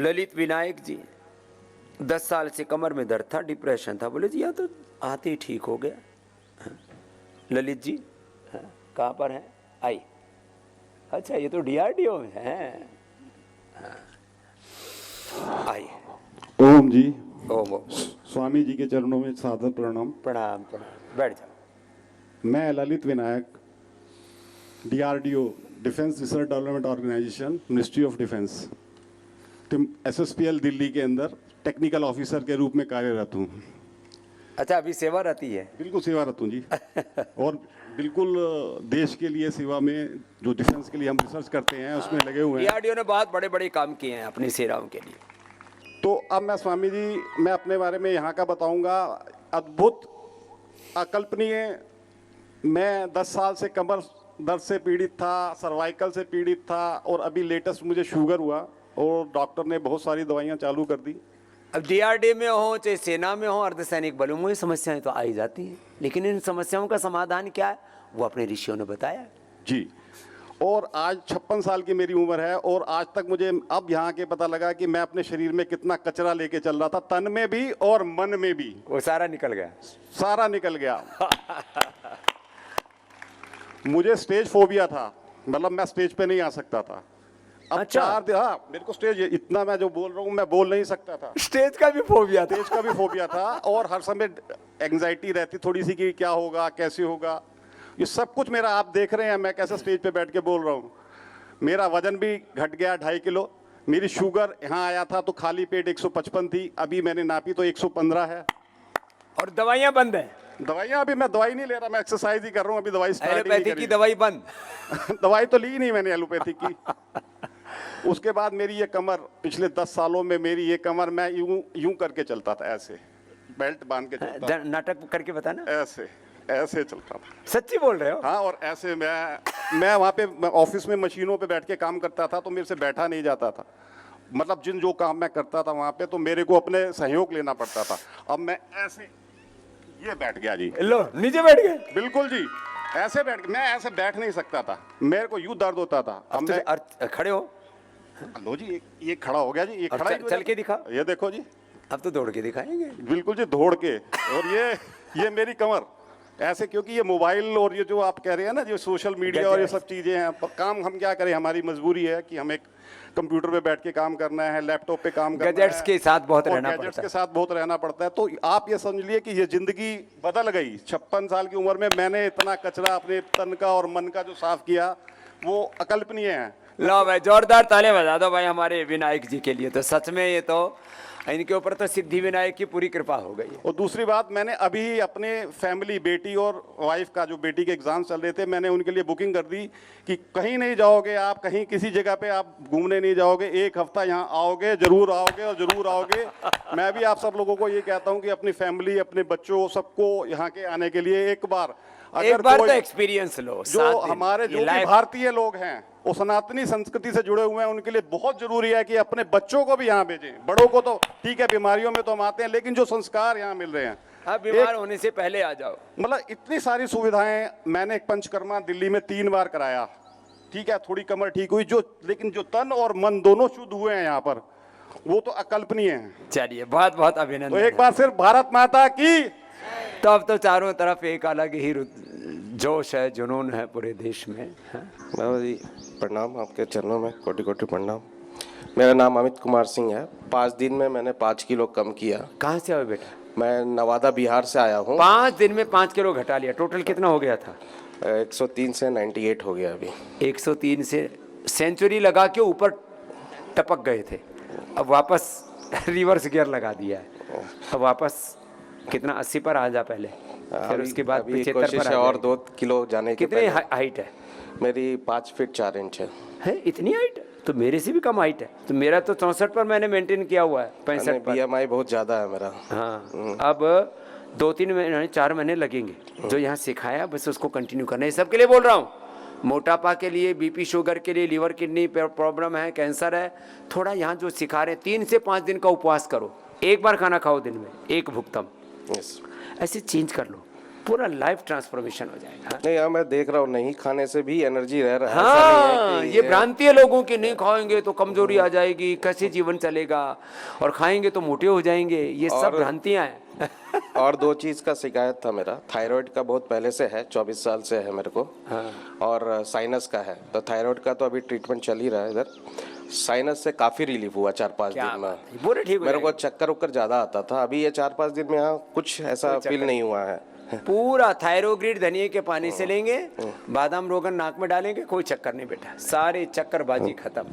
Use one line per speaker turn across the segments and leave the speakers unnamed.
ललित विनायक जी, 10 साल से कमर में दर्द था, डिप्रेशन था। बोले जी यहाँ तो आते ही ठीक हो गया। हाँ। ललित जी कहाँ पर हैं? आई। अच्छा ये तो DRDO में है। आई।
ओम जी।
ओम।
स्वामी जी के चरणों में सादर प्रणाम।
प्रणाम प्रणाम, बैठ जाओ।
मैं Lalit Vinayak, DRDO defence research development organisation, ministry of defence, SSPL Delhi के अंदर टेक्निकल ऑफिसर के रूप में कार्यरत हूँ।
अच्छा अभी सेवा रहती है?
बिल्कुल सेवारत हूँ जी। और बिल्कुल देश के लिए सेवा में, जो डिफेंस के लिए हम रिसर्च करते हैं उसमें लगे हुए हैं।
DRDO ने बहुत बड़े बड़े काम किए हैं अपनी सेवाओं के लिए।
तो अब मैं स्वामी जी, मैं अपने बारे में यहाँ का बताऊंगा। अद्भुत, अकल्पनीय। मैं 10 साल से कमर दर्द से पीड़ित था, सर्वाइकल से पीड़ित था, और अभी लेटेस्ट मुझे शुगर हुआ और डॉक्टर ने बहुत सारी दवाइयाँ चालू कर दी।
अब DRDO में हो चाहे सेना में हो, अर्धसैनिक बलों में, समस्याएं तो आ ही जाती हैं, लेकिन इन समस्याओं का समाधान क्या है वो अपने ऋषियों ने बताया
जी। और आज 56 साल की मेरी उम्र है, और आज तक मुझे अब यहाँ के पता लगा कि मैं अपने शरीर में कितना कचरा लेके चल रहा था, तन में भी और मन में भी।
वो सारा निकल गया।
सारा निकल गया। मुझे स्टेज फोबिया था, मतलब मैं स्टेज पे नहीं आ सकता था। अब
अच्छा।
हाँ, मेरे को स्टेज, इतना मैं जो बोल रहा हूँ मैं बोल नहीं सकता था।
स्टेज का भी फोबिया था?
स्टेज का भी फोबिया था, और हर समय एंग्जाइटी रहती थोड़ी सी कि क्या होगा, कैसे होगा। ये सब कुछ मेरा आप देख रहे हैं, मैं कैसे स्टेज पे बैठ के बोल रहा हूँ। मेरा वजन भी घट गया 2.5 किलो। मेरी शुगर यहाँ आया था तो खाली पेट 155 थी, अभी मैंने नापी तो 115 है।
और दवाइयां बंद है?
दवाइयाँ अभी मैं दवाई नहीं ले रहा, मैं एक्सरसाइज ही कर रहा हूँ। अभी दवाई स्टार्ट ही नहीं
एलोपैथी
करी।
की दवाई बंद?
दवाई तो ली नहीं मैंने एलोपैथी की। उसके बाद मेरी ये कमर, पिछले 10 सालों में मेरी ये कमर, मैं यूं करके चलता था, ऐसे बेल्ट बांध के चलता था।
नाटक करके बताना।
ऐसे ऐसे चलता था।
सच्ची बोल रहे हो?
हाँ, और ऐसे मैं वहाँ पे ऑफिस में मशीनों पे बैठ के काम करता था, तो मेरे से बैठा नहीं जाता था। मतलब जो काम मैं करता था वहाँ पे, तो मेरे को अपने सहयोग लेना पड़ता था। अब मैं ऐसे ये बैठ गया जी।
लो नीचे बैठ गए?
बिल्कुल जी, ऐसे बैठ, मैं ऐसे बैठ नहीं सकता था, मेरे को यूं दर्द होता था।
अब तो खड़े हो?
लो जी, ये खड़ा हो गया जी, ये खड़ा
चल के दिखा।
ये देखो जी,
अब तो दौड़ के दिखाएंगे।
बिल्कुल जी, दौड़ के। और ये मेरी कमर ऐसे, क्योंकि ये मोबाइल और ये जो आप कह रहे हैं ना, जो सोशल मीडिया और ये सब चीजें हैं, काम हम क्या करें, हमारी मजबूरी है कि हमें कंप्यूटर पे बैठ के काम करना है, लैपटॉप पे काम करना है,
गैजेट्स के साथ बहुत रहना पड़ता है।
गैजेट्स के साथ बहुत रहना पड़ता है। तो आप ये समझ लिए कि ये जिंदगी बदल गई। 56 साल की उम्र में मैंने इतना कचरा अपने तन का और मन का जो साफ किया, वो अकल्पनीय है।
लो भाई, जोरदार ताले बजा दो भाई हमारे विनायक जी के लिए। तो सच में ये तो, इनके ऊपर तो सिद्धि विनायक की पूरी कृपा हो गई है।
और दूसरी बात, मैंने अभी अपने फैमिली, बेटी और वाइफ का, जो बेटी के एग्जाम चल रहे थे, मैंने उनके लिए बुकिंग कर दी कि कहीं नहीं जाओगे आप, कहीं किसी जगह पे आप घूमने नहीं जाओगे, 1 हफ्ता यहाँ आओगे, जरूर आओगे और जरूर आओगे। मैं भी आप सब लोगों को ये कहता हूँ कि अपनी फैमिली, अपने बच्चों, सबको यहाँ के आने के लिए एक बार
तो एक्सपीरियंस लो।
जो हमारे जो भी भारतीय लोग हैं, वो सनातनी संस्कृति से जुड़े हुए हैं, उनके लिए बहुत जरूरी है कि अपने बच्चों को भी यहाँ भेजें। बड़ों को तो ठीक है, बीमारियों में तो हम आते हैं, लेकिन जो संस्कार यहाँ मिल रहे हैं,
हाँ, बीमार होने से पहले आ जाओ।
मतलब इतनी सारी सुविधाएं। मैंने एक पंचकर्मा दिल्ली में 3 बार कराया, ठीक है, थोड़ी कमर ठीक हुई, लेकिन जो तन और मन दोनों शुद्ध हुए हैं यहाँ पर, वो तो अकल्पनीय है।
चलिए, बहुत बहुत अभिनंदन।
तो एक बार सिर्फ भारत माता की।
तो अब तो चारों तरफ एक अलग ही जोश है, जुनून है पूरे देश में।
बाबा जी प्रणाम, आपके चरणों में कोटि कोटि प्रणाम। मेरा नाम अमित कुमार सिंह है। 5 दिन में मैंने 5 किलो कम किया।
कहाँ से आए बेटा?
मैं नवादा बिहार से आया हूँ।
5 दिन में 5 किलो घटा लिया। टोटल कितना हो गया था?
103 से 98 हो गया अभी।
103 से सेंचुरी लगा के ऊपर टपक गए थे, अब वापस रिवर्स गियर लगा दिया है। अब वापस कितना, 80 पर आ जा पहले, फिर उसके बाद 75 पर।
और 2 किलो जाने के।
कितनी हाइट है?
मेरी 5 फीट 4 इंच है।
इतनी हाइट? तो मेरे से भी कम हाइट है। तो मेरा तो 64 पर मैंने मेंटेन किया हुआ है, 65 पर।
BMI बहुत ज़्यादा है मेरा।
हाँ, अब 2-3 महीने, 4 महीने लगेंगे। जो यहाँ सिखाया बस उसको कंटिन्यू करना है। सबके लिए बोल रहा हूँ, मोटापा के लिए, BP शुगर के लिए, लीवर किडनी प्रॉब्लम है, कैंसर है, थोड़ा यहाँ जो सिखा रहे हैं, 3 से 5 दिन का उपवास करो, 1 बार खाना खाओ दिन में, 1 भुक्तम, ऐसे चेंज कर लो। पूरा लाइफ ट्रांसफॉर्मेशन हो जाएगा।
नहीं, हाँ, मैं देख रहा हूँ नहीं खाने से भी एनर्जी रह रहा है। ऐसा नहीं है
हाँ,
कि
ये भ्रांति है लोगों की, नहीं खाएंगे तो कमजोरी आ जाएगी, कैसे जीवन चलेगा, और खाएंगे तो मोटे हो जाएंगे, ये सब भ्रांतियां हैं।
और 2 चीज़ का शिकायत था मेरा। थायराइड का बहुत पहले से है, 24 साल से है मेरे को। और साइनस का है। तो थायराइड का तो अभी ट्रीटमेंट चल ही रहा है इधर। साइनस से काफ़ी रिलीफ हुआ 4-5 दिन में।
पूरे ठीक हो
मेरे को चक्कर उक्कर ज़्यादा आता था, अभी ये 4-5 दिन में यहाँ कुछ ऐसा फील नहीं हुआ है।
पूरा थायरोग्रिड धनिए के पानी से लेंगे, बादाम रोगन नाक में डालेंगे, कोई चक्कर नहीं बेटा, सारे चक्करबाजी खत्म।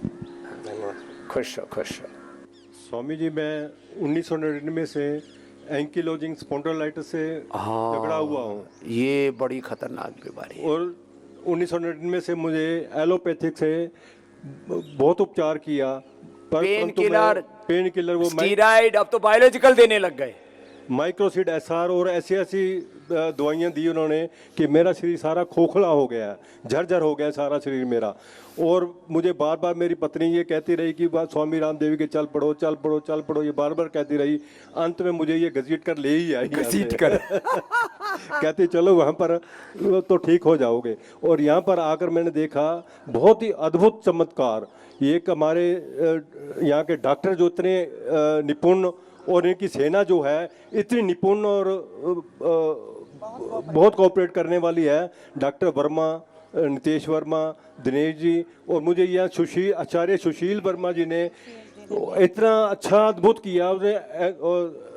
खुश हो, खुश हो।
स्वामी जी, मैं 1999 से एंकिलोजिंग स्पॉन्डिलाइटिस से झगड़ा हुआ हूँ,
ये बड़ी खतरनाक बीमारी है।
और 1999 से मुझे एलोपैथिक से बहुत उपचार किया, पर
पेन किलर,
वो
स्टीराइड, अब तो बायोलॉजिकल देने लग गए।
माइक्रोसिड एसआर और ऐसी दवाइयाँ दी उन्होंने कि मेरा शरीर सारा खोखला हो गया, झरझर हो गया सारा शरीर मेरा। और मुझे बार बार मेरी पत्नी ये कहती रही कि स्वामी रामदेव के चल पड़ो चल पड़ो चल पड़ो, ये बार बार कहती रही। अंत में मुझे ये घसीट कर ले ही आई,
घसीट कर
कहती चलो वहाँ पर तो ठीक हो जाओगे। और यहाँ पर आकर मैंने देखा बहुत ही अद्भुत चमत्कार। ये एक हमारे यहाँ के डॉक्टर जो इतने निपुण, और इनकी सेना जो है इतनी निपुण और बहुत कोऑपरेट करने वाली है। डॉक्टर वर्मा, नितेश वर्मा, दिनेश जी, और मुझे यहाँ आचार्य सुशील वर्मा जी ने इतना अच्छा अद्भुत किया, उसने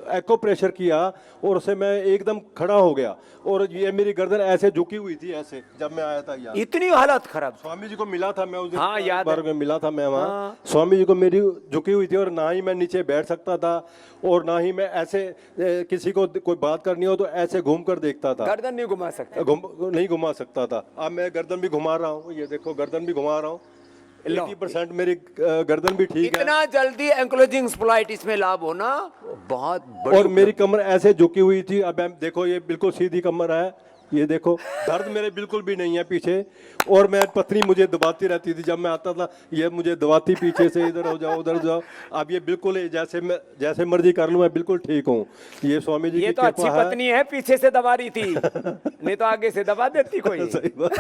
एको प्रेशर किया और उसे मैं एकदम खड़ा हो गया। और ये मेरी गर्दन ऐसे झुकी हुई थी, ऐसे जब मैं आया था यहाँ।
इतनी हालत खराब।
स्वामी जी को मिला था मैं उस दिन,
हाँ, याद
बार में मिला था मैं वहाँ। स्वामी जी को मेरी झुकी हुई थी, और ना ही मैं नीचे बैठ सकता था, और ना ही मैं ऐसे किसी को कोई बात करनी हो तो ऐसे घूम कर देखता था।
गर्दन नहीं घुमा सकते,
नहीं घुमा सकता था। अब मैं गर्दन भी घुमा रहा हूँ, ये देखो गर्दन भी घुमा रहा हूँ। 80% मेरी गर्दन भी ठीक है।
इतना जल्दी एंक्लोजिंग स्पॉन्डिलाइटिस में लाभ होना बहुत बड़ी।
और मेरी कमर ऐसे झुकी हुई थी, अब देखो ये बिल्कुल सीधी कमर है, ये देखो दर्द मेरे बिल्कुल भी नहीं है पीछे। और मैं पत्नी मुझे दबाती रहती थी जब मैं आता था, ये मुझे दबाती पीछे से, इधर हो जाओ उधर जाओ। अब ये बिल्कुल जैसे मर्जी कर लूँ, मैं बिल्कुल ठीक हूँ। ये स्वामी जी
ये
की
तो अच्छी पत्नी है, पीछे से दबा रही थी, नहीं तो आगे से दबा देती कोई।
सही बात।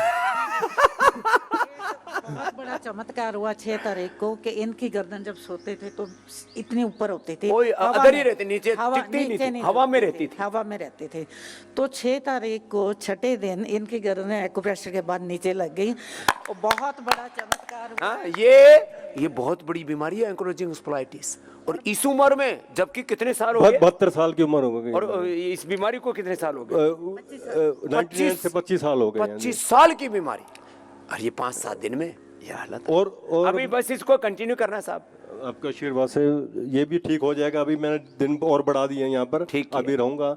बहुत बड़ा चमत्कार हुआ 6 तारीख को कि इनकी गर्दन जब सोते थे तो इतनी ऊपर होती थी,
कोई अदर ही रहती, नीचे
हवा
टिकती ही नहीं थी,
नहीं
हवा में
रहती
रहती थी।
हवा में रहते थे। तो 6 तारीख को छठे दिन इनकी गर्दन एक्यूप्रेशर के बाद नीचे लग गई, और बहुत बड़ा चमत्कार हुआ।
हाँ, ये बहुत बड़ी बीमारी है एंक्लोजिंग स्पॉन्डिलाइटिस, और इस उम्र में, जबकि कितने साल हो गए?
72 साल की उम्र हो गई।
और इस बीमारी को कितने साल हो गए?
99 से 25 साल हो गए।
25 साल की बीमारी, और ये 5-7 दिन में ये हालत।
और
अभी बस इसको कंटिन्यू करना साहब,
आपका आशीर्वाद से ये भी ठीक हो जाएगा। अभी मैंने दिन और बढ़ा दिए हैं यहाँ पर,
ठीक है।
अभी रहूँगा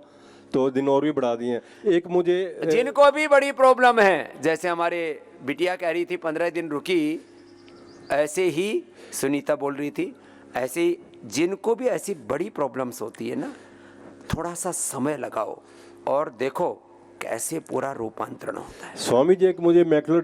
तो दिन और भी बढ़ा दिए हैं। एक मुझे
जिनको भी बड़ी प्रॉब्लम है, जैसे हमारे बिटिया कह रही थी 15 दिन रुकी, ऐसे ही सुनीता बोल रही थी, ऐसे ही जिनको भी ऐसी बड़ी प्रॉब्लम्स होती है ना, थोड़ा सा समय लगाओ और देखो कैसे पूरा रूपांतरण होता है।
स्वामी जी, एक मुझे मैकुलर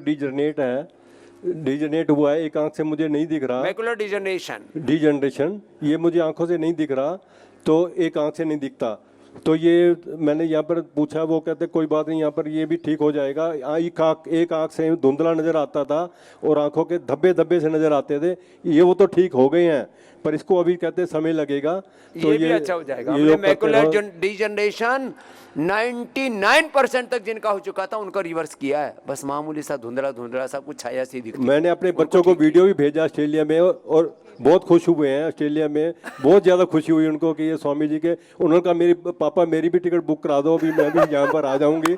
डिजनरेट हुआ है, एक आंख से मुझे नहीं दिख रहा।
मैकुलर
डिजनरेशन, ये मुझे आंखों से नहीं दिख रहा, तो एक आंख से नहीं दिखता। तो ये मैंने यहाँ पर पूछा, वो कहते कोई बात नहीं, यहाँ पर ये भी ठीक हो जाएगा। एक आंख से धुंधला नज़र आता था और आंखों के धब्बे धब्बे से नज़र आते थे, ये वो तो ठीक हो गए हैं, पर इसको अभी कहते समय लगेगा। तो
ये भी अच्छा हो जाएगा। मैकुलर डिजनरेशन 99% तक जिनका हो चुका था उनका रिवर्स किया है, बस मामूली सा धुंधला सा कुछ छाया सी दिखती।
मैंने अपने बच्चों को वीडियो भी भेजा ऑस्ट्रेलिया में, और बहुत खुश हुए हैं ऑस्ट्रेलिया में, बहुत ज़्यादा खुशी हुई उनको कि ये स्वामी जी के। उन्होंने कहा मेरी पापा मेरी भी टिकट बुक करा दो, अभी मैं भी यहाँ पर आ जाऊँगी,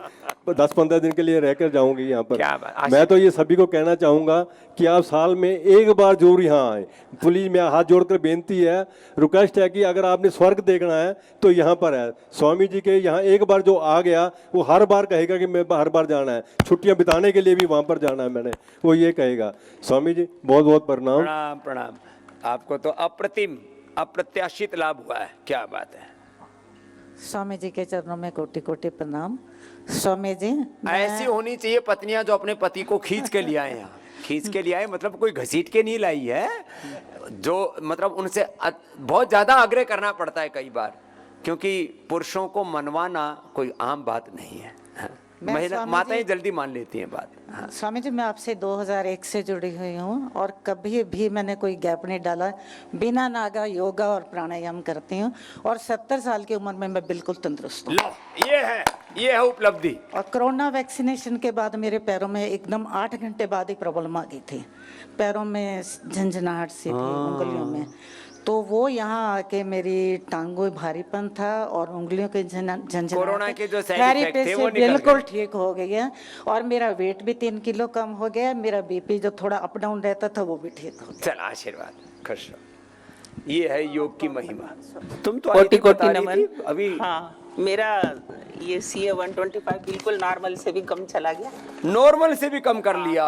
10-15 दिन के लिए रहकर जाऊँगी यहाँ पर। मैं तो ये सभी को कहना चाहूँगा कि आप साल में एक बार जरूर यहाँ आए। प्लीज़, मैं हाथ जोड़कर बेनती है, रिक्वेस्ट है कि अगर आपने स्वर्ग देखना है तो यहाँ पर है। स्वामी जी के यहाँ एक बार जो आ गया वो हर बार कहेगा कि मैं हर बार जाना है, छुट्टियाँ बिताने के लिए भी वहाँ पर जाना है मैंने, वो ये कहेगा। स्वामी जी बहुत बहुत प्रणाम।
प्रणाम प्रणाम। आपको तो अप्रतिम अप्रत्याशित लाभ हुआ है, क्या बात है।
स्वामी जी के चरणों में कोटि कोटि प्रणाम। स्वामी जी,
ऐसी होनी चाहिए पत्नियां जो अपने पति को खींच के ले आए यहाँ, खींच के ले आए मतलब कोई घसीट के नहीं लाई है, जो मतलब उनसे बहुत ज्यादा आग्रह करना पड़ता है कई बार, क्योंकि पुरुषों को मनवाना कोई आम बात नहीं है।
मैं
महिला
स्वामी
माताएं
जी-
जल्दी मान लेती हैं बात। हाँ।
स्वामी जी, मैं आपसे 2001 से जुड़ी हुई हूँ और कभी भी मैंने कोई गैप नहीं डाला। बिना नागा योगा और प्राणायाम करती हूँ और 70 साल की उम्र में मैं बिल्कुल तंदुरुस्त हूँ।
लो, ये है उपलब्धि।
और कोरोना वैक्सीनेशन के बाद मेरे पैरों में एकदम 8 घंटे बाद ही प्रॉब्लम आ गई थी। पैरों में झंझनाहट सी थी, उंगलियों में। तो वो यहाँ आके मेरी टांगों भारीपन था और उंगलियों के झंझनाहट
कोरोना के जो साइड
थेरेपी
इफेक्ट थे
से
वो निकल
बिल्कुल
गए।
ठीक हो गई है। और मेरा वेट भी 3 किलो कम हो गया। मेरा बीपी जो थोड़ा अप डाउन रहता था वो भी ठीक हो गया।
चल आशीर्वाद, खुश रहो। ये है योग की महिमा। तुम तो
कोटि
आई थी,
कोटि
बता रही
नमन।
थी, अभी
हाँ, मेरा ये CA 125 बिल्कुल नॉर्मल से भी कम चला गया।
नॉर्मल से भी कम कर लिया।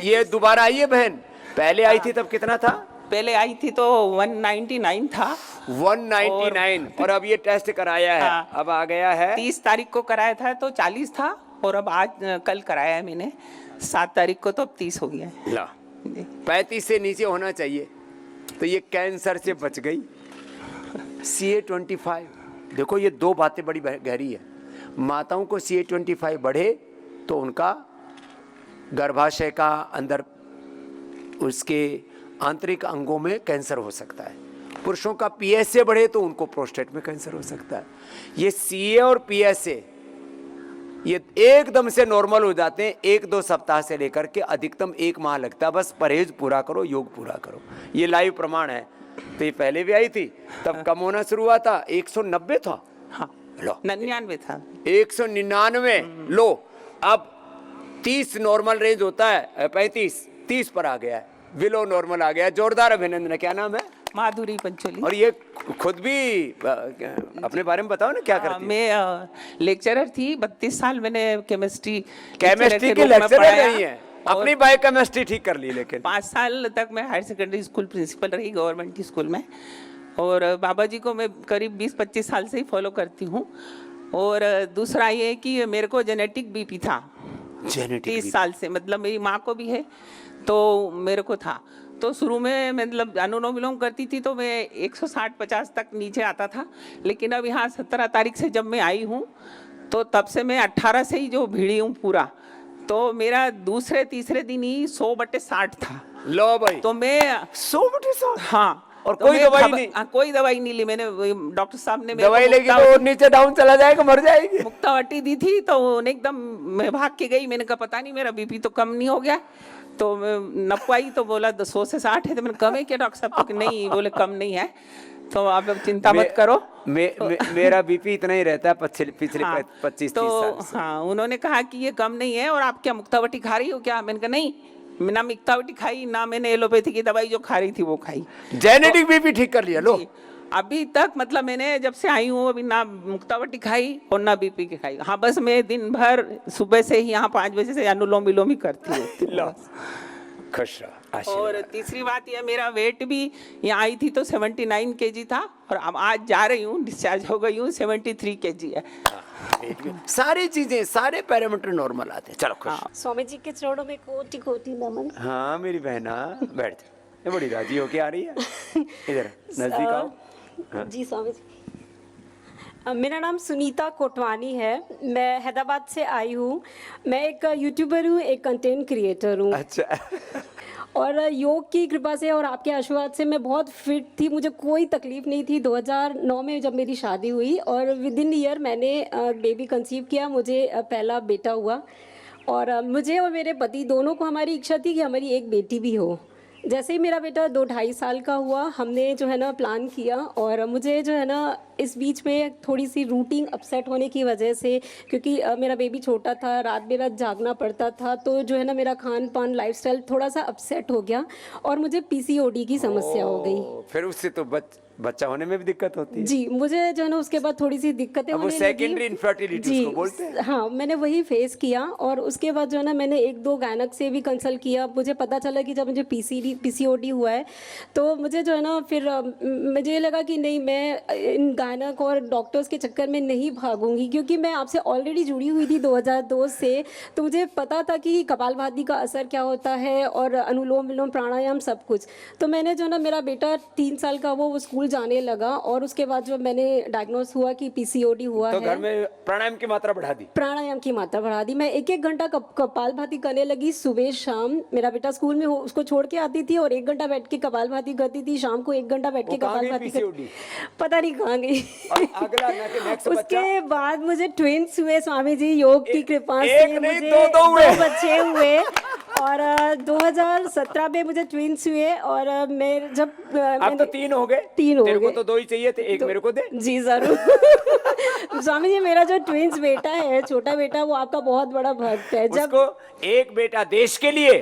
ये दोबारा आई है बहन? पहले आई थी तब कितना था?
पहले आई थी तो 199 था।
199 और अब ये टेस्ट कराया है,
हाँ।
अब आ गया है
30 तारीख को कराया था तो 40 था और अब आज कल कराया है मैंने 7 तारीख को, तो अब 30 हो गया है।
ला 35 से नीचे होना चाहिए। तो ये कैंसर से बच गई। CA25 देखो, ये दो बातें बड़ी गहरी है। माताओं को CA25 बढ़े तो उनका गर्भाशय का अंदर उसके आंतरिक अंगों में कैंसर हो सकता है। पुरुषों का PSA बढ़े तो उनको प्रोस्टेट में कैंसर हो सकता है। ये CA और PSA ये एकदम से नॉर्मल हो जाते हैं 1-2 सप्ताह से लेकर के अधिकतम 1 माह लगता है। बस परहेज पूरा करो, योग पूरा करो। ये लाइव प्रमाण है। तो ये पहले भी आई थी, तब कम होना शुरू हुआ था, 190 था।
हाँ,
लो
99 था।
199 लो, अब 30 नॉर्मल रेंज होता है, 35-30 पर आ गया है। विलो नॉर्मल आ गया है। जोरदार अभिनंदन। क्या नाम है?
माधुरी पंचोली।
और ये खुद भी अपने बारे में बताओ ना, क्या करती है?
मैं लेक्चरर थी 32 साल। मैंने केमिस्ट्री
केमिस्ट्री के लेक्चरर रही हैं। अपनी बायोकेमिस्ट्री ठीक कर ली। लेकिन
5 साल तक मैं हायर सेकेंडरी स्कूल प्रिंसिपल रही गवर्नमेंट की स्कूल में। और बाबा जी को मैं करीब 20-25 साल से ही फॉलो करती हूँ। और दूसरा ये कि मेरे को जेनेटिक बीपी था
जेनेटिक
30 साल से, मतलब मेरी माँ को भी है तो मेरे को था। तो शुरू में मतलब अनुलोम विलोम करती थी तो मैं 160-50 तक नीचे आता था। लेकिन अब यहाँ 17 तारीख से जब मैं आई हूँ तो तब से मैं 18 से ही जो भिड़ी हूँ पूरा, तो मेरा दूसरे तीसरे दिन ही 100/60 था।
लो भाई,
तो मैं
100/60।
हाँ,
और
तो
कोई
मैं
दवाई नहीं?
कोई दवाई नहीं ली मैंने। डॉक्टर साहब ने मेरे
दवाई
को
लेगी तो नीचे डाउन चला जाएगा, मर जाएगी।
मुक्तावटी दी थी तो उन्हें एकदम मैं भाग के गई। मैंने कहा पता नहीं मेरा बीपी तो कम नहीं हो गया। तो मैं नपवाई तो बोला 100 से 60 है। तो मैंने कम है क्या डॉक्टर साहब? तो नहीं, बोले कम नहीं है। तो आप अब चिंता मत करो।
मेरा बीपी इतना ही रहता है पिछले 25-30
तो
साल से।
हाँ, उन्होंने कहा कि ये कम नहीं है और आप क्या मुक्तावटी खा रही हो क्या? मैंने कहा नहीं, ना मुक्तावटी खाई, ना मैंने एलोपैथी की दवाई जो खा रही थी वो खाई।
जेनेटिक बीपी ठीक कर लिया। लो
जी, अभी तक मतलब मैंने जब से आई हूँ अभी ना मुक्तावटी खाई और ना बीपी की खाई। हाँ, बस मैं दिन भर सुबह से ही यहाँ 5 बजे से अनुलोम विलोम ही करती हूँ।
खुश रहो,
और
आशीर्वाद।
तीसरी बात यह, मेरा वेट भी यहाँ आई थी तो 79 kg था और अब आज जा रही हूँ, डिस्चार्ज हो गई हूँ, 73 kg है।
सारी चीजें, सारे पैरामीटर नॉर्मल आते हैं। चलो खुश।
स्वामी जी के चरणों में कोटि कोटि नमन।
हाँ मेरी बहना, बैठ जा। ये बड़ी राजी होके आ रही है। इधर नजदीक आओ।
जी स्वामी जी। मेरा नाम सुनीता कोटवानी है। मैं हैदराबाद से आई हूँ। मैं एक यूट्यूबर हूँ, एक कंटेंट क्रिएटर हूँ।
अच्छा।
और योग की कृपा से और आपके आशीर्वाद से मैं बहुत फिट थी, मुझे कोई तकलीफ नहीं थी। 2009 में जब मेरी शादी हुई और विद इन ईयर मैंने बेबी कंसीव किया, मुझे पहला बेटा हुआ। और मुझे और मेरे पति दोनों को हमारी इच्छा थी कि हमारी एक बेटी भी हो। जैसे ही मेरा बेटा 2-2.5 साल का हुआ, हमने जो है ना प्लान किया। और मुझे जो है ना इस बीच में थोड़ी सी रूटीन अपसेट होने की वजह से, क्योंकि मेरा बेबी छोटा था, रात बेरात जागना पड़ता था, तो जो है ना मेरा खान पान लाइफस्टाइल थोड़ा सा अपसेट हो गया और मुझे PCOD की समस्या हो गई।
फिर उससे तो बच्चा होने में भी दिक्कत होती है।
जी, मुझे जो है ना उसके बाद थोड़ी सी दिक्कतें
अब वो
होने
सेकेंडरी
लगी।
इनफर्टिलिटी
जी,
उसको बोलते हैं।
हाँ, मैंने वही फेस किया। और उसके बाद जो है ना मैंने 1-2 गायनक से भी कंसल्ट किया। मुझे पता चला कि जब मुझे PCOD हुआ है तो मुझे जो है ना फिर मुझे ये लगा कि नहीं, मैं इन गायनक और डॉक्टर्स के चक्कर में नहीं भागूंगी, क्योंकि मैं आपसे ऑलरेडी जुड़ी हुई थी 2002 से। तो मुझे पता था कि कपालभाति का असर क्या होता है और अनुलोम विलोम प्राणायाम सब कुछ। तो मैंने जो ना, मेरा बेटा 3 साल का वो स्कूल स्कूल जाने लगा और उसके बाद जब मैंने डायग्नोस हुआ कि पीसीओडी हुआ
तो
है,
घर में प्राणायाम की मात्रा बढ़ा दी।
प्राणायाम की मात्रा बढ़ा दी। मैं 1-1 घंटा कपालभाति करने लगी सुबह शाम। मेरा बेटा स्कूल में उसको छोड़ के आती थी और 1 घंटा बैठ के कपालभाति करती थी, शाम को 1 घंटा बैठ के
वो कहाँ गई
कपालभाति
PCOD?
पता नहीं कहाँ गई।
और अगला नेक्स्ट बच्चा
उसके बाद मुझे ट्विंस हुए स्वामी जी, योग की कृपा
एक
से
नहीं,
मुझे
दो हुए।
2 बच्चे हुए और 2017 में मुझे ट्विंस हुए और मैं जब
अब तो 3 हो गए।
3 हो
तेरे को
गए।
तो 2 ही चाहिए थे, एक मेरे को दे।
जी जरूर। स्वामी जी, मेरा जो ट्विंस बेटा है, छोटा बेटा, वो आपका बहुत बड़ा भक्त है। जब
उसको एक बेटा देश के लिए,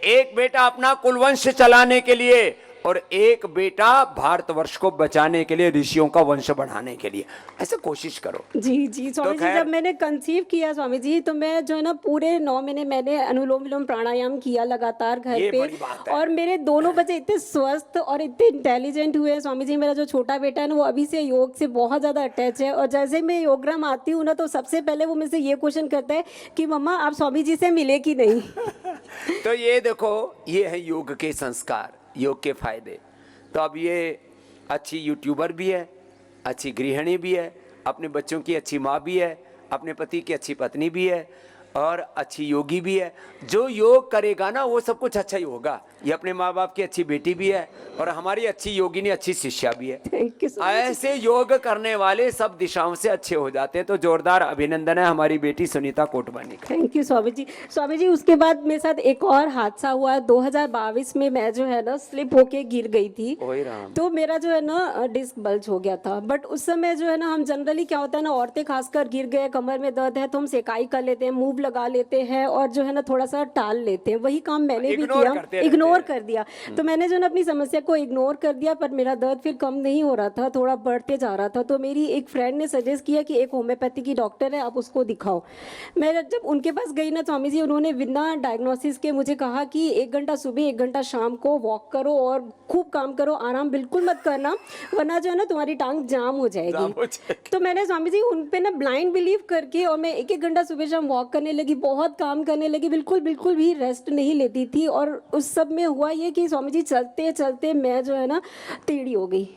एक बेटा अपना कुलवंश चलाने के लिए और एक बेटा भारतवर्ष को बचाने के लिए, ऋषियों का वंश बढ़ाने के लिए, ऐसे कोशिश करो।
जी जी स्वामी जी,
खैर-
जब मैंने कंसीव किया स्वामी जी, तो मैं जो है ना पूरे 9 महीने मैंने अनुलोम विलोम प्राणायाम किया लगातार घर
ये
पे
बड़ी बात है।
और मेरे दोनों बच्चे इतने स्वस्थ और इतने इंटेलिजेंट हुए हैं स्वामी जी। मेरा जो छोटा बेटा है ना, वो अभी से योग से बहुत ज़्यादा अटैच है और जैसे मैं योगराम आती हूँ ना, तो सबसे पहले वो मुझसे ये क्वेश्चन करता है कि मम्मा आप स्वामी जी से मिले कि नहीं।
तो ये देखो, ये है योग के संस्कार, योग के फायदे। तो अब ये अच्छी यूट्यूबर भी है, अच्छी गृहिणी भी है, अपने बच्चों की अच्छी माँ भी है, अपने पति की अच्छी पत्नी भी है और अच्छी योगी भी है। जो योग करेगा ना, वो सब कुछ अच्छा ही होगा। ये अपने माँ बाप की अच्छी बेटी भी है और हमारी अच्छी योगिनी, अच्छी शिष्या भी है।
Thank you so much.
ऐसे योग करने वाले सब दिशाओं से अच्छे हो जाते हैं। तो जोरदार अभिनंदन है हमारी बेटी सुनीता कोटवानी का।
Thank you Swami ji. स्वामी जी, उसके बाद मेरे साथ एक और हादसा हुआ। 2022 में मैं जो है ना स्लिप होके गिर गई थी,
ओए राम।
तो मेरा जो है ना डिस्क बल्ज हो गया था। बट उस समय जो है ना, हम जनरली क्या होता है ना, औरतें खासकर गिर गए, कमर में दर्द है, तो हम सेकाई कर लेते हैं, मूव लगा लेते हैं और जो है ना थोड़ा सा टाल लेते हैं। वही काम मैंने भी
Ignore
किया,
करते रहते
इग्नोर
हैं।
कर दिया। तो मैंने जो ना अपनी समस्या को इग्नोर कर दिया, पर मेरा दर्द फिर कम नहीं हो रहा था, थोड़ा बढ़ते जा रहा था। तो मेरी एक फ्रेंड ने सजेस्ट किया कि एक होम्योपैथी की डॉक्टर है, आप उसको दिखाओ। मैं जब उनके पास गई ना स्वामी जी, उन्होंने बिना डायग्नोसिस के मुझे कहा कि 1 घंटा सुबह 1 घंटा शाम को वॉक करो और खूब काम करो, आराम बिल्कुल मत करना, वरना जो है ना तुम्हारी टांग जाम हो जाएगी। तो मैंने स्वामी जी उन पे ना ब्लाइंड बिलीव करके और मैं 1-1 घंटा सुबह शाम वॉक करने लगी, बहुत काम करने लगी, बिल्कुल भी रेस्ट नहीं लेती थी। और उस सब में हुआ ये कि स्वामी जी चलते चलते मैं जो है ना टेढ़ी हो गई।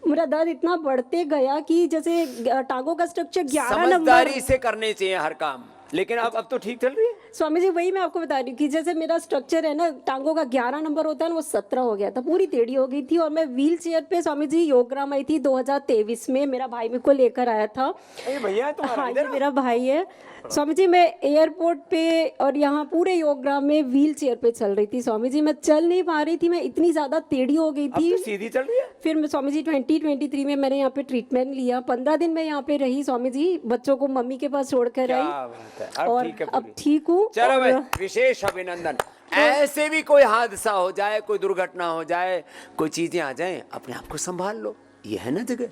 मेरा दर्द इतना बढ़ते गया कि जैसे टांगों का स्ट्रक्चर 11 नंबर।
समझदारी से करने चाहिए हर काम, लेकिन अब तो ठीक चल रही है।
स्वामी जी, वही मैं आपको बता रही हूँ कि जैसे मेरा स्ट्रक्चर है ना, टांगों का 11 नंबर होता है ना, वो 17 हो गया था, पूरी टेढ़ी हो गई थी। और मैं व्हील चेयर पे स्वामी जी योगराम आई थी 2023 में, मेरा भाई मेरे को लेकर आया था।
ये भैया है तुम्हारा,
हाँ,
इधर
ये
आओ।
मेरा भाई है स्वामी जी। मैं एयरपोर्ट पे और यहाँ पूरे योगराम में व्हील चेयर पे चल रही थी स्वामी जी। मैं चल नहीं पा रही थी, मैं इतनी ज्यादा टेढ़ी हो गई
अब
थी।
तो सीधी चल रही है।
फिर मैं स्वामी जी 2023 में मैंने यहाँ पे ट्रीटमेंट लिया। 15 दिन मैं यहाँ पे रही स्वामी जी, बच्चों को मम्मी के पास छोड़कर
क्या
आई
बात है, अब
और
ठीक है
अब
पूरी।
ठीक हूँ।
चलो
और-
भाई, विशेष अभिनंदन। ऐसे भी कोई हादसा हो जाए, कोई दुर्घटना हो जाए, कोई चीजें आ जाए, अपने आप को संभाल लो, ये है ना जगह।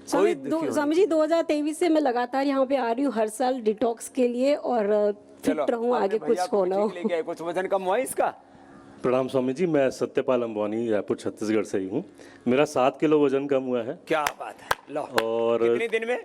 कोई दुखी होने
स्वामी जी 2023 से मैं लगातार यहाँ पे आ रही हूँ हर साल डिटॉक्स के लिए और
चलो,
फिट रहूँ,
आपने
आगे
भैया
कुछ
को
होना हो।
ठीक लेके आए, कुछ वजन कम हुआ इसका।
प्रणाम स्वामी जी, मैं सत्यपाल अंबानी रायपुर छत्तीसगढ़ से ही हूँ। मेरा 7 किलो वजन कम हुआ है
क्या बात है, लो।
और
कितने दिन में?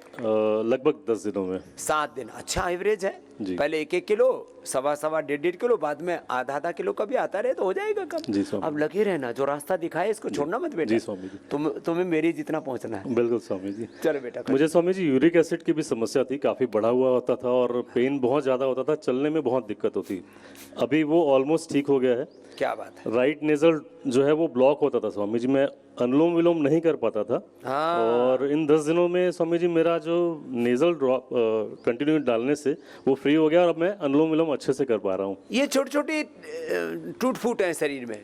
लगभग 10 दिनों में।
7 दिन, अच्छा एवरेज है।
जी।
पहले 1-1 किलो, 1.25, 1.5 किलो, बाद में आधा किलो का भी आता रहे तो हो जाएगा कम।
जी स्वामी।
अब लगे रहना, जो रास्ता दिखाए इसको छोड़ना मत बेटा।
जी स्वामी जी।
तुम्हें मेरी जितना पहुंचना है।
बिल्कुल स्वामी जी।
चलो बेटा,
मुझे स्वामी जी यूरिक एसिड की भी समस्या थी, काफ़ी बढ़ा हुआ होता था और पेन बहुत ज़्यादा होता था, चलने में बहुत दिक्कत होती। अभी वो ऑलमोस्ट ठीक हो गया है।
क्या बात है।
राइट नेजल जो है वो ब्लॉक होता था स्वामी जी, मैं अनुलोम विलोम नहीं कर पाता था।
हाँ।
और इन 10 दिनों में स्वामी जी मेरा जो नेजल ड्रॉप कंटिन्यू डालने से वो फ्री हो गया और अब मैं अनुलोम विलोम अच्छे से कर पा रहा हूँ।
ये छोटी छोटी टूट फूट है शरीर में,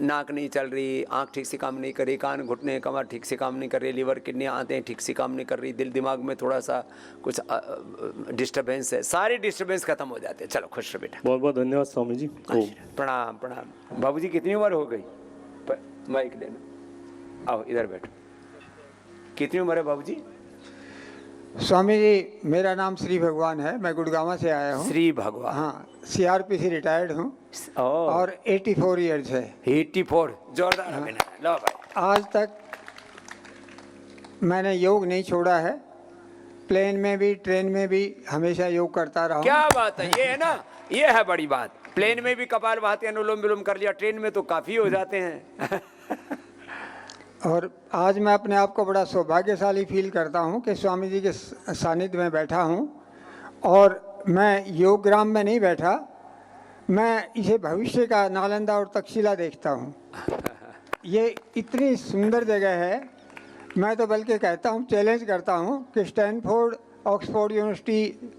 नाक नहीं चल रही, आंख ठीक से काम नहीं कर रही, कान घुटने कमर ठीक से काम नहीं कर रही, लिवर किडनी आते हैं ठीक से काम नहीं कर रही, दिल दिमाग में थोड़ा सा कुछ डिस्टर्बेंस है, सारे डिस्टर्बेंस खत्म हो जाते हैं। चलो खुश रहो बेटा।
बहुत बहुत धन्यवाद स्वामी जी। ओम।
प्रणाम प्रणाम। बाबूजी कितनी उम्र हो गई? माइक लेना, आओ इधर बैठो। कितनी उम्र है बाबूजी?
स्वामी जी, मेरा नाम श्री भगवान है, मैं गुड़गांव से आया हूँ।
श्री भगवान।
हाँ, CRP से रिटायर्ड हूँ
और
और 84 ईयर्स है।
84, जोरदार अभिनंदन। लो भाई।
आज तक मैंने योग नहीं छोड़ा है, प्लेन में भी ट्रेन में भी हमेशा योग करता रहा हूँ।
क्या बात है, ये है ना, ये है बड़ी बात। प्लेन में भी कपालभाति अनुलोम विलोम कर लिया, ट्रेन में तो काफी हो जाते हैं।
और आज मैं अपने आप को बड़ा सौभाग्यशाली फील करता हूँ कि स्वामी जी के सानिध्य में बैठा हूँ। और मैं योग ग्राम में नहीं बैठा, मैं इसे भविष्य का नालंदा और तक्षशिला देखता हूँ। ये इतनी सुंदर जगह है, मैं तो बल्कि कहता हूँ, चैलेंज करता हूँ कि स्टैनफोर्ड, ऑक्सफोर्ड यूनिवर्सिटी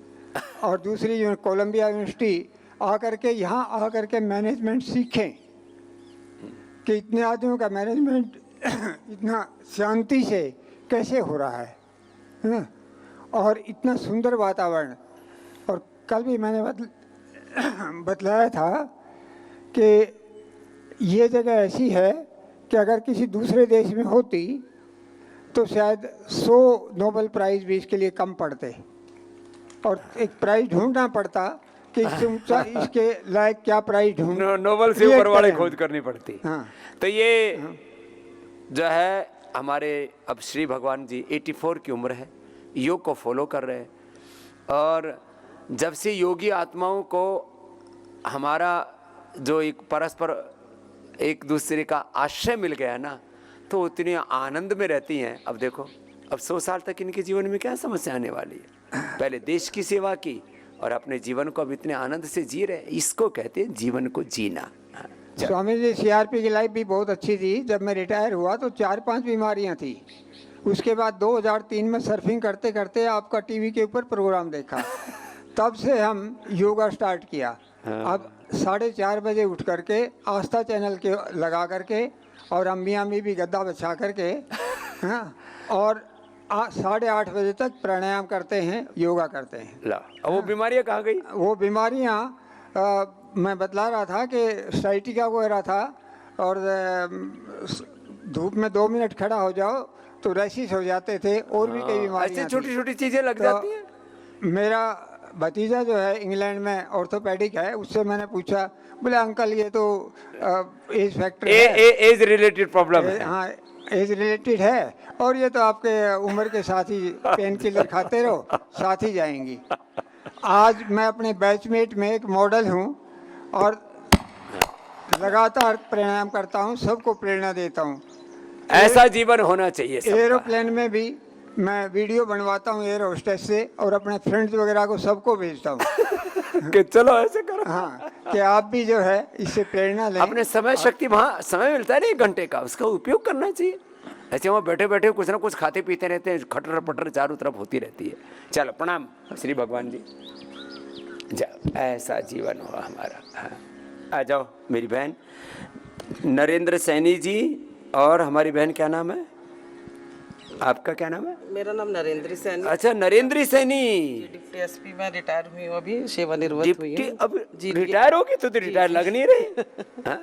और दूसरी कोलंबिया यूनिवर्सिटी आकर के यहाँ आकर के मैनेजमेंट सीखें कि इतने आदमियों का मैनेजमेंट इतना शांति से कैसे हो रहा है और इतना सुंदर वातावरण। और कल भी मैंने बतलाया था कि ये जगह ऐसी है कि अगर किसी दूसरे देश में होती तो शायद 100 नोबेल प्राइज़ भी इसके लिए कम पड़ते और एक प्राइज़ ढूंढना पड़ता कि इससे ऊंचा इसके लायक क्या प्राइज़ ढूंढ
नोबेल से ऊपर वाले खोज करनी पड़ती।
हाँ।
तो ये जो है हमारे अब श्री भगवान जी 84 की उम्र है, योग को फॉलो कर रहे हैं। और जब से योगी आत्माओं को हमारा जो एक परस्पर एक दूसरे का आश्रय मिल गया ना, तो उतनी आनंद में रहती हैं। अब देखो, अब 100 साल तक इनके जीवन में क्या समस्या आने वाली है। पहले देश की सेवा की और अपने जीवन को अब इतने आनंद से जी रहे, इसको कहते हैं जीवन को जीना।
स्वामी जी, सीआरपी की लाइफ भी बहुत अच्छी थी। जब मैं रिटायर हुआ तो 4-5 बीमारियां थी। उसके बाद 2003 में सर्फिंग करते करते आपका टीवी के ऊपर प्रोग्राम देखा, तब से हम योगा स्टार्ट किया। अब 4:30 बजे उठ करके आस्था चैनल के लगा करके और अम्मी अम्मी भी गद्दा बिछा करके और 8:30 बजे तक प्राणायाम करते हैं, योगा करते हैं।
अब वो बीमारियां कहाँ गई?
वो बीमारियां मैं बतला रहा था कि साइटिका वगैरह था और धूप में 2 मिनट खड़ा हो जाओ तो रैशिस हो जाते थे और भी कई बीमारियां।
छोटी छोटी चीजें लग जाती हैं।
मेरा भतीजा जो है इंग्लैंड में ऑर्थोपेडिक है, उससे मैंने पूछा, बोले अंकल ये तो एज फैक्टर है,
एज रिलेटेड प्रॉब्लम है।
हाँ, एज रिलेटेड है और ये तो आपके उम्र के साथ ही पेन किलर खाते रहो, साथ ही जाएंगी। आज मैं अपने बैचमेट में एक मॉडल हूँ और लगातार प्राणायाम करता हूँ, सबको प्रेरणा देता हूँ।
ऐसा जीवन होना चाहिए सबका।
एरोप्लेन में भी मैं वीडियो बनवाता हूँ एयर होस्टेस से और अपने फ्रेंड्स वगैरह को सबको भेजता हूँ
कि चलो ऐसे करो।
हाँ, कि आप भी जो है इससे प्रेरणा लें।
अपने समय शक्ति, वहाँ समय मिलता है ना 1 घंटे का, उसका उपयोग करना चाहिए। ऐसे वहाँ बैठे बैठे कुछ ना कुछ खाते पीते रहते हैं, खटर पटर चारों तरफ होती रहती है। चलो प्रणाम श्री भगवान जी। जाओ, ऐसा जीवन हुआ हमारा। हाँ, आ जाओ मेरी बहन नरेंद्र सैनी जी। और हमारी बहन क्या नाम है? आपका क्या नाम है?
मेरा नाम नरेंद्र सैनी।
अच्छा, नरेंद्र सैनी।
डिप्टी एसपी में रिटायर हुई हूँ, अभी सेवानिवृत्त हुई हूँ।
अब रिटायर होगी तो रिटायर लग नहीं रही। हाँ?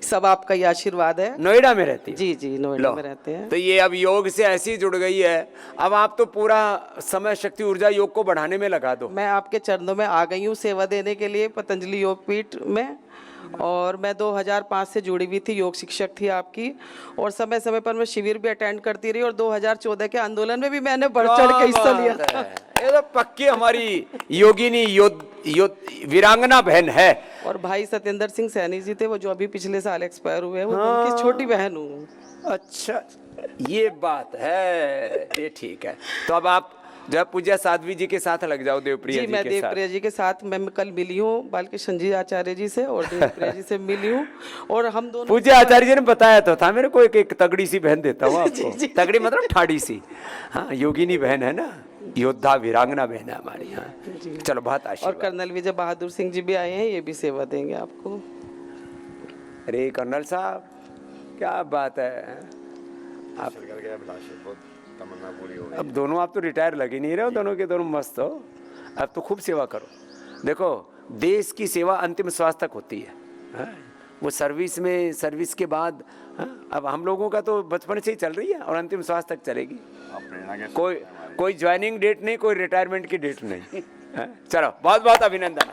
सब आपका ही आशीर्वाद है।
नोएडा में रहती है?
जी जी, नोएडा में रहते हैं।
तो ये अब योग से ऐसी जुड़ गई है, अब आप तो पूरा समय शक्ति ऊर्जा योग को बढ़ाने में लगा दो।
मैं आपके चरणों में आ गई हूँ सेवा देने के लिए पतंजलि योगपीठ में। और मैं 2005 से जुड़ी हुई थी, योग शिक्षक थी आपकी, और समय समय पर मैं शिविर भी अटेंड करती रही और 2014 के आंदोलन में भी मैंने बढ़ चढ़ के हिस्सा लिया था।
ये तो पक्की हमारी योगिनी वीरांगना बहन है।
और भाई सत्येंद्र सिंह सैनी जी थे, वो जो अभी पिछले साल एक्सपायर हुए हैं, वो उनकी छोटी बहन हूँ।
अच्छा, ये बात है, ये ठीक है। तो अब आप जब पूज्य साध्वी जी के साथ लग जाओ, देवप्रिया जी के साथ।
मैं देवप्रिया जी के साथ मैं कल मिली हूँ बालकृष्ण जी आचार्य जी से और देवप्रिया जी से मिली हूँ, और हम दोनों
पूज्य आचार्य जी ने बताया तो था मेरे को, एक तगड़ी सी बहन देता हूँ आपको। तगड़ी मतलब ठाड़ी सी। हाँ, योगिनी बहन है ना, योद्धा वीरांगना बहन है हमारी। हाँ, चलो बहुत आशीर्वाद।
और कर्नल विजय बहादुर सिंह जी भी आए हैं, ये भी सेवा देंगे आपको।
अरे कर्नल साहब, क्या बात है। आप अब दोनों आप तो रिटायर लग ही नहीं रहे हो, दोनों के दोनों मस्त हो। अब तो खूब सेवा करो। देखो, देश की सेवा अंतिम श्वास तक होती है। हाँ? वो सर्विस में, सर्विस के बाद, हाँ? अब हम लोगों का तो बचपन से ही चल रही है और अंतिम श्वास तक चलेगी। कोई ज्वाइनिंग डेट नहीं, कोई रिटायरमेंट की डेट नहीं। हाँ? चलो, बहुत बहुत अभिनंदन।